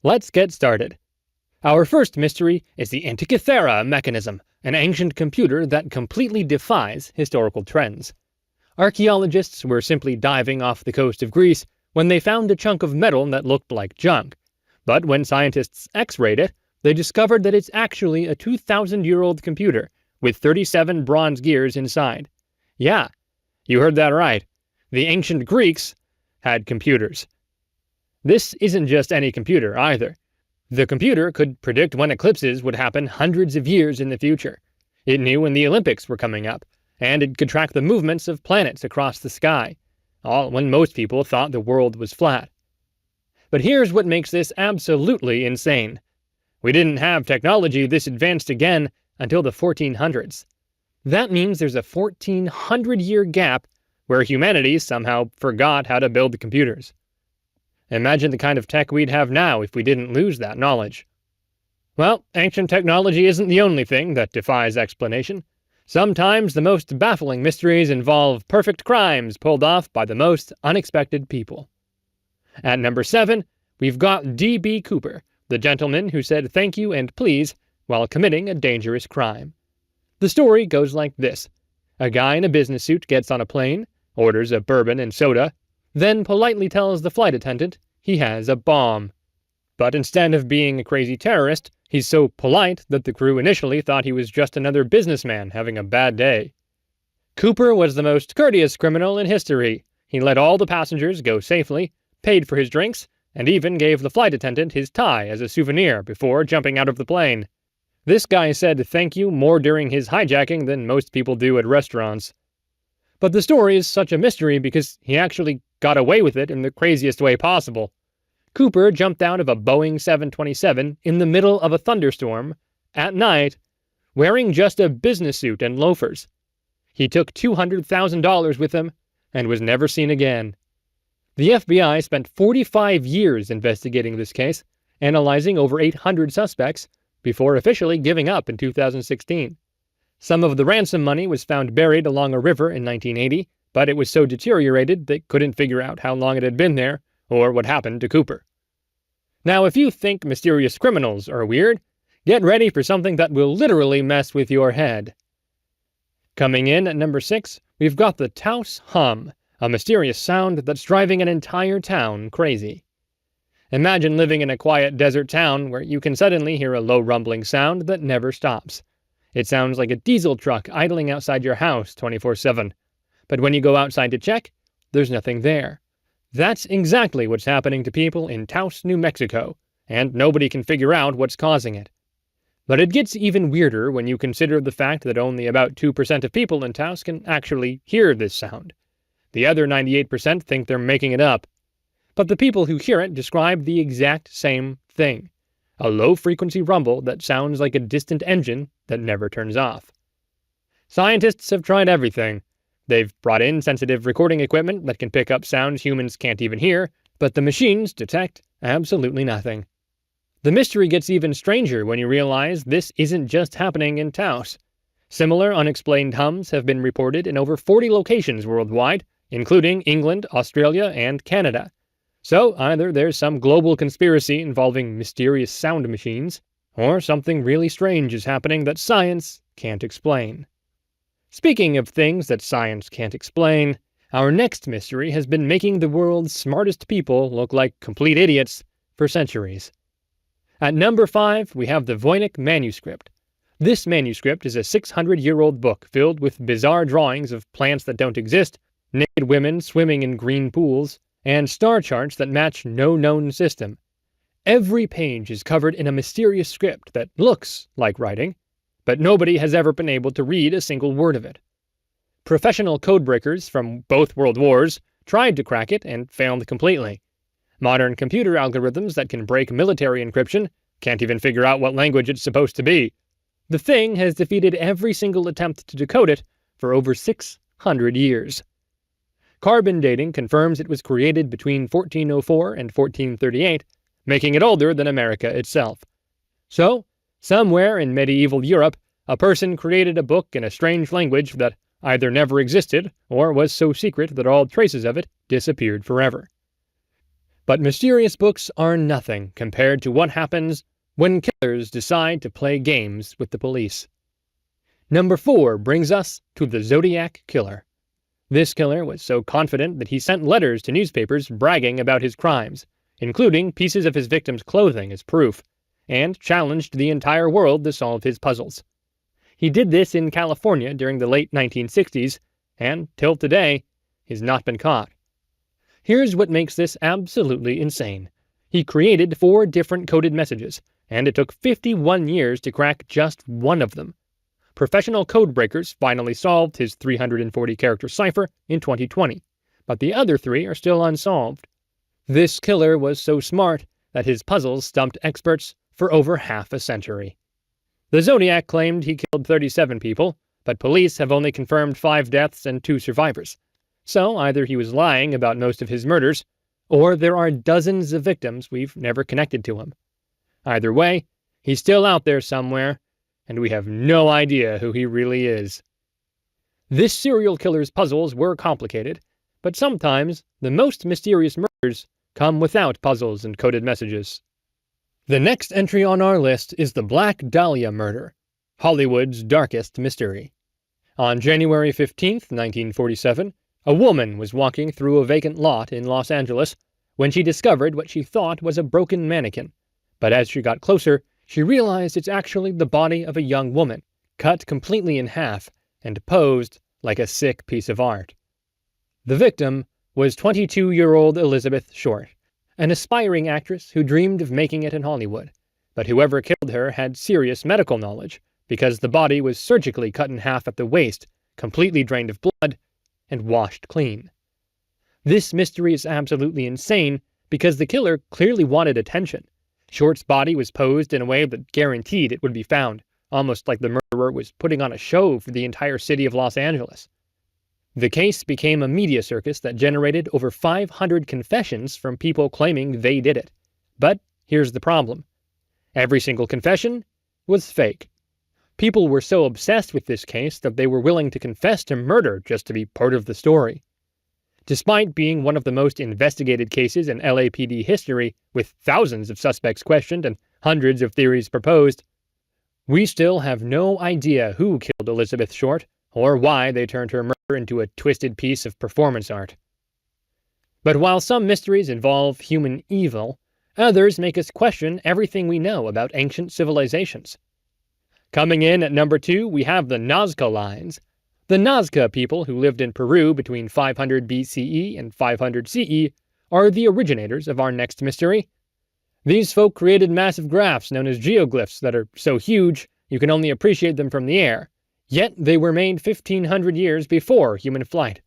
Let's get started. Our first mystery is the Antikythera mechanism, an ancient computer that completely defies historical trends. Archaeologists were simply diving off the coast of Greece when they found a chunk of metal that looked like junk. But when scientists X-rayed it, they discovered that it's actually a 2,000-year-old computer with 37 bronze gears inside. Yeah, you heard that right. The ancient Greeks had computers. This isn't just any computer, either. The computer could predict when eclipses would happen hundreds of years in the future. It knew when the Olympics were coming up, and it could track the movements of planets across the sky, all when most people thought the world was flat. But here's what makes this absolutely insane. We didn't have technology this advanced again until the 1400s. That means there's a 1,400-year gap where humanity somehow forgot how to build computers. Imagine the kind of tech we'd have now if we didn't lose that knowledge. Well, ancient technology isn't the only thing that defies explanation. Sometimes the most baffling mysteries involve perfect crimes pulled off by the most unexpected people. At number 7, we've got D.B. Cooper, the gentleman who said thank you and please while committing a dangerous crime. The story goes like this. A guy in a business suit gets on a plane, orders a bourbon and soda, then politely tells the flight attendant he has a bomb. But instead of being a crazy terrorist, he's so polite that the crew initially thought he was just another businessman having a bad day. Cooper was the most courteous criminal in history. He let all the passengers go safely, paid for his drinks, and even gave the flight attendant his tie as a souvenir before jumping out of the plane. This guy said thank you more during his hijacking than most people do at restaurants. But the story is such a mystery because he actually got away with it in the craziest way possible. Cooper jumped out of a Boeing 727 in the middle of a thunderstorm, at night, wearing just a business suit and loafers. He took $200,000 with him and was never seen again. The FBI spent 45 years investigating this case, analyzing over 800 suspects, before officially giving up in 2016. Some of the ransom money was found buried along a river in 1980, but it was so deteriorated they couldn't figure out how long it had been there, or what happened to Cooper. Now, if you think mysterious criminals are weird, get ready for something that will literally mess with your head. Coming in at number 6, we've got the Taos hum, a mysterious sound that's driving an entire town crazy. Imagine living in a quiet desert town where you can suddenly hear a low rumbling sound that never stops. It sounds like a diesel truck idling outside your house 24/7. But when you go outside to check, there's nothing there. That's exactly what's happening to people in Taos, New Mexico, and nobody can figure out what's causing it. But it gets even weirder when you consider the fact that only about 2% of people in Taos can actually hear this sound. The other 98% think they're making it up. But the people who hear it describe the exact same thing. A low-frequency rumble that sounds like a distant engine that never turns off. Scientists have tried everything. They've brought in sensitive recording equipment that can pick up sounds humans can't even hear, but the machines detect absolutely nothing. The mystery gets even stranger when you realize this isn't just happening in Taos. Similar unexplained hums have been reported in over 40 locations worldwide, including England, Australia, and Canada. So either there's some global conspiracy involving mysterious sound machines, or something really strange is happening that science can't explain. Speaking of things that science can't explain, our next mystery has been making the world's smartest people look like complete idiots for centuries. At number 5, we have the Voynich manuscript. This manuscript is a 600-year-old book filled with bizarre drawings of plants that don't exist, naked women swimming in green pools, and star charts that match no known system. Every page is covered in a mysterious script that looks like writing, but nobody has ever been able to read a single word of it. Professional codebreakers from both world wars tried to crack it and failed completely. Modern computer algorithms that can break military encryption can't even figure out what language it's supposed to be. The thing has defeated every single attempt to decode it for over 600 years. Carbon dating confirms it was created between 1404 and 1438, making it older than America itself. So, somewhere in medieval Europe, a person created a book in a strange language that either never existed or was so secret that all traces of it disappeared forever. But mysterious books are nothing compared to what happens when killers decide to play games with the police. Number 4 brings us to the Zodiac Killer. This killer was so confident that he sent letters to newspapers bragging about his crimes, including pieces of his victims' clothing as proof, and challenged the entire world to solve his puzzles. He did this in California during the late 1960s, and, till today, has not been caught. Here's what makes this absolutely insane. He created 4 different coded messages, and it took 51 years to crack just one of them. Professional code breakers finally solved his 340-character cipher in 2020, but the other 3 are still unsolved. This killer was so smart that his puzzles stumped experts for over half a century. The Zodiac claimed he killed 37 people, but police have only confirmed 5 deaths and 2 survivors. So either he was lying about most of his murders, or there are dozens of victims we've never connected to him. Either way, he's still out there somewhere, and we have no idea who he really is. This serial killer's puzzles were complicated, but sometimes the most mysterious murders come without puzzles and coded messages. The next entry on our list is the Black Dahlia murder, Hollywood's darkest mystery. On January 15, 1947, a woman was walking through a vacant lot in Los Angeles when she discovered what she thought was a broken mannequin, but as she got closer, she realized it's actually the body of a young woman, cut completely in half and posed like a sick piece of art. The victim was 22-year-old Elizabeth Short, an aspiring actress who dreamed of making it in Hollywood, but whoever killed her had serious medical knowledge because the body was surgically cut in half at the waist, completely drained of blood, and washed clean. This mystery is absolutely insane because the killer clearly wanted attention. Short's body was posed in a way that guaranteed it would be found, almost like the murderer was putting on a show for the entire city of Los Angeles. The case became a media circus that generated over 500 confessions from people claiming they did it. But here's the problem. Every single confession was fake. People were so obsessed with this case that they were willing to confess to murder just to be part of the story. Despite being one of the most investigated cases in LAPD history, with thousands of suspects questioned and hundreds of theories proposed, we still have no idea who killed Elizabeth Short or why they turned her murder into a twisted piece of performance art. But while some mysteries involve human evil, others make us question everything we know about ancient civilizations. Coming in at number 2, we have the Nazca lines. The Nazca people who lived in Peru between 500 BCE and 500 CE are the originators of our next mystery. These folk created massive graphs known as geoglyphs that are so huge you can only appreciate them from the air, yet they were made 1,500 years before human flight.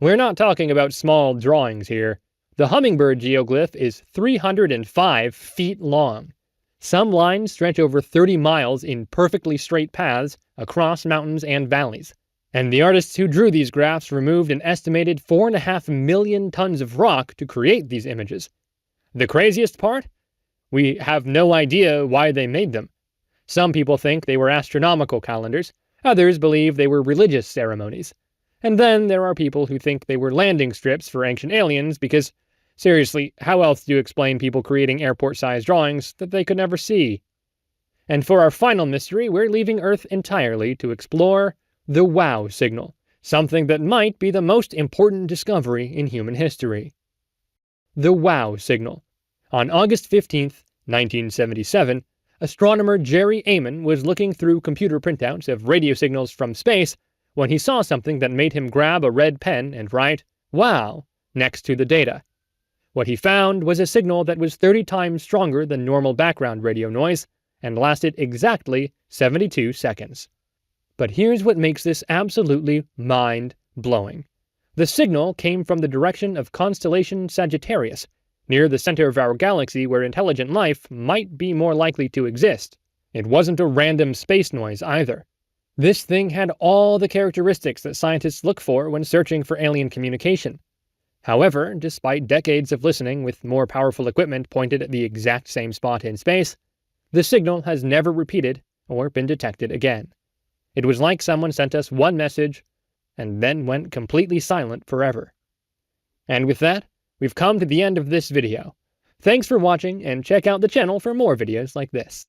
We're not talking about small drawings here. The hummingbird geoglyph is 305 feet long. Some lines stretch over 30 miles in perfectly straight paths across mountains and valleys. And the artists who drew these graphs removed an estimated 4.5 million tons of rock to create these images. The craziest part? We have no idea why they made them. Some people think they were astronomical calendars, others believe they were religious ceremonies. And then there are people who think they were landing strips for ancient aliens because, seriously, how else do you explain people creating airport-sized drawings that they could never see? And for our final mystery, we're leaving Earth entirely to explore the wow signal, something that might be the most important discovery in human history. The wow signal. On August 15, 1977, astronomer Jerry Amon was looking through computer printouts of radio signals from space when he saw something that made him grab a red pen and write, "Wow," next to the data. What he found was a signal that was 30 times stronger than normal background radio noise and lasted exactly 72 seconds. But here's what makes this absolutely mind-blowing. The signal came from the direction of constellation Sagittarius, near the center of our galaxy where intelligent life might be more likely to exist. It wasn't a random space noise either. This thing had all the characteristics that scientists look for when searching for alien communication. However, despite decades of listening with more powerful equipment pointed at the exact same spot in space, the signal has never repeated or been detected again. It was like someone sent us one message and then went completely silent forever. And with that, we've come to the end of this video. Thanks for watching, and check out the channel for more videos like this.